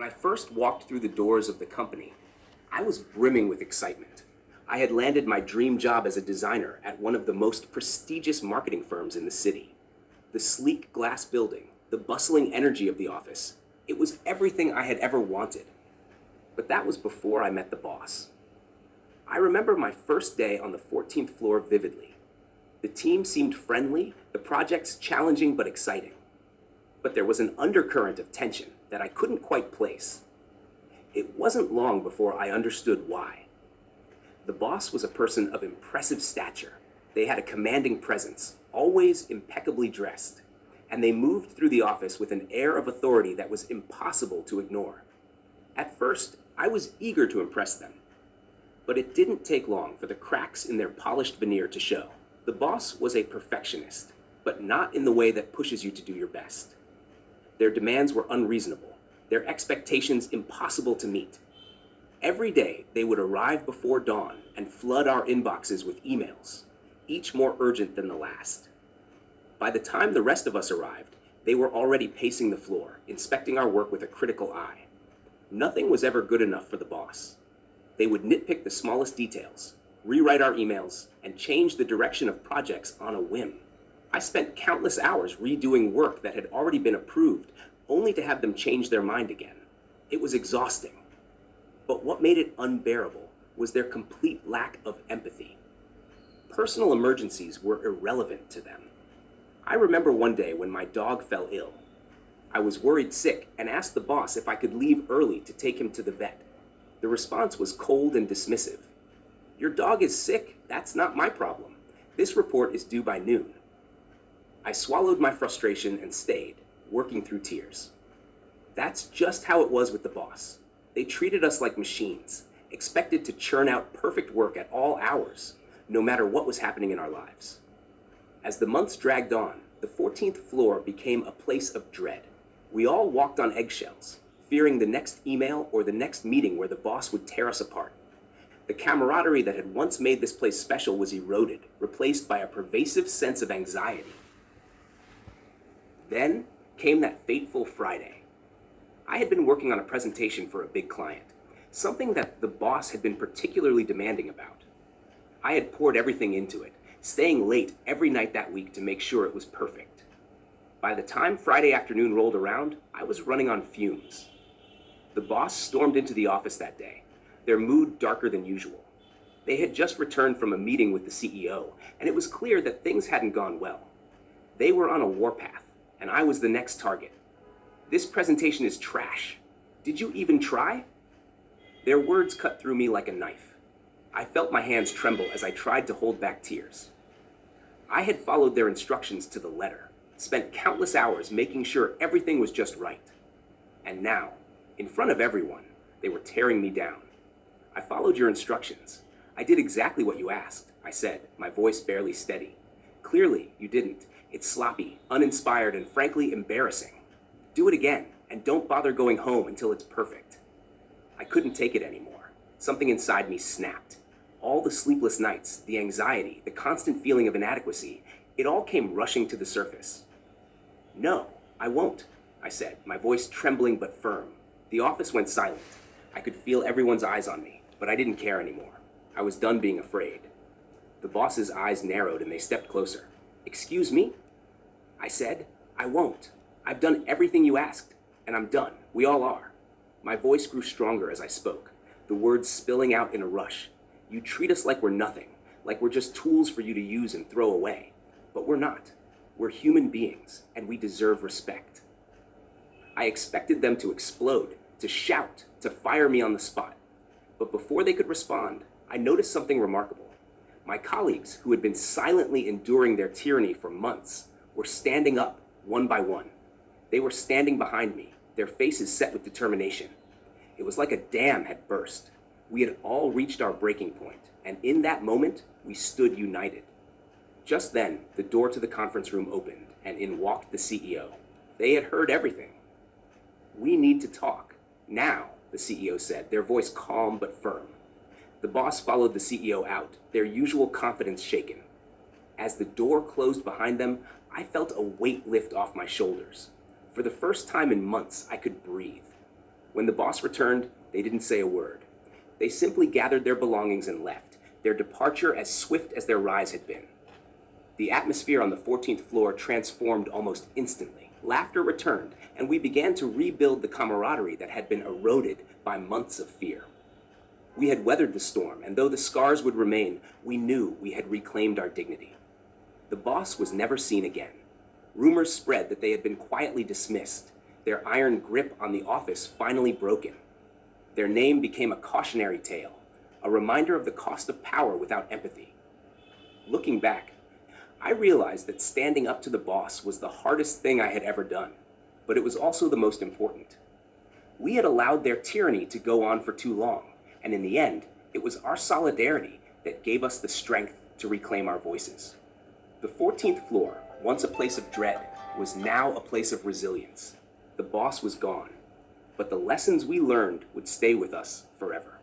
When I first walked through the doors of the company, I was brimming with excitement. I had landed my dream job as a designer at one of the most prestigious marketing firms in the city. The sleek glass building, the bustling energy of the office, it was everything I had ever wanted. But that was before I met the boss. I remember my first day on the 14th floor vividly. The team seemed friendly, the projects challenging but exciting. But there was an undercurrent of tension that I couldn't quite place. It wasn't long before I understood why. The boss was a person of impressive stature. They had a commanding presence, always impeccably dressed, and they moved through the office with an air of authority that was impossible to ignore. At first, I was eager to impress them, but it didn't take long for the cracks in their polished veneer to show. The boss was a perfectionist, but not in the way that pushes you to do your best. Their demands were unreasonable, their expectations impossible to meet. Every day, they would arrive before dawn and flood our inboxes with emails, each more urgent than the last. By the time the rest of us arrived, they were already pacing the floor, inspecting our work with a critical eye. Nothing was ever good enough for the boss. They would nitpick the smallest details, rewrite our emails, and change the direction of projects on a whim. I spent countless hours redoing work that had already been approved, only to have them change their mind again. It was exhausting. But what made it unbearable was their complete lack of empathy. Personal emergencies were irrelevant to them. I remember one day when my dog fell ill. I was worried sick and asked the boss if I could leave early to take him to the vet. The response was cold and dismissive. "Your dog is sick. That's not my problem. This report is due by noon." I swallowed my frustration and stayed, working through tears. That's just how it was with the boss. They treated us like machines, expected to churn out perfect work at all hours, no matter what was happening in our lives. As the months dragged on, the 14th floor became a place of dread. We all walked on eggshells, fearing the next email or the next meeting where the boss would tear us apart. The camaraderie that had once made this place special was eroded, replaced by a pervasive sense of anxiety. Then came that fateful Friday. I had been working on a presentation for a big client, something that the boss had been particularly demanding about. I had poured everything into it, staying late every night that week to make sure it was perfect. By the time Friday afternoon rolled around, I was running on fumes. The boss stormed into the office that day, their mood darker than usual. They had just returned from a meeting with the CEO, and it was clear that things hadn't gone well. They were on a warpath, and I was the next target. "This presentation is trash. Did you even try?" Their words cut through me like a knife. I felt my hands tremble as I tried to hold back tears. I had followed their instructions to the letter, spent countless hours making sure everything was just right. And now, in front of everyone, they were tearing me down. "I followed your instructions. I did exactly what you asked," I said, my voice barely steady. "Clearly, you didn't. It's sloppy, uninspired, and frankly embarrassing. Do it again, and don't bother going home until it's perfect." I couldn't take it anymore. Something inside me snapped. All the sleepless nights, the anxiety, the constant feeling of inadequacy, it all came rushing to the surface. "No, I won't," I said, my voice trembling but firm. The office went silent. I could feel everyone's eyes on me, but I didn't care anymore. I was done being afraid. The boss's eyes narrowed and they stepped closer. "Excuse me?" I said, "I won't. I've done everything you asked, and I'm done. We all are." My voice grew stronger as I spoke, the words spilling out in a rush. "You treat us like we're nothing, like we're just tools for you to use and throw away. But we're not. We're human beings, and we deserve respect." I expected them to explode, to shout, to fire me on the spot. But before they could respond, I noticed something remarkable. My colleagues, who had been silently enduring their tyranny for months, were standing up, one by one. They were standing behind me, their faces set with determination. It was like a dam had burst. We had all reached our breaking point, and in that moment, we stood united. Just then, the door to the conference room opened, and in walked the CEO. They had heard everything. "We need to talk. Now," the CEO said, their voice calm but firm. The boss followed the CEO out, their usual confidence shaken. As the door closed behind them, I felt a weight lift off my shoulders. For the first time in months, I could breathe. When the boss returned, they didn't say a word. They simply gathered their belongings and left, their departure as swift as their rise had been. The atmosphere on the 14th floor transformed almost instantly. Laughter returned, and we began to rebuild the camaraderie that had been eroded by months of fear. We had weathered the storm, and though the scars would remain, we knew we had reclaimed our dignity. The boss was never seen again. Rumors spread that they had been quietly dismissed, their iron grip on the office finally broken. Their name became a cautionary tale, a reminder of the cost of power without empathy. Looking back, I realized that standing up to the boss was the hardest thing I had ever done, but it was also the most important. We had allowed their tyranny to go on for too long, and in the end, it was our solidarity that gave us the strength to reclaim our voices. The 14th floor, once a place of dread, was now a place of resilience. The boss was gone, but the lessons we learned would stay with us forever.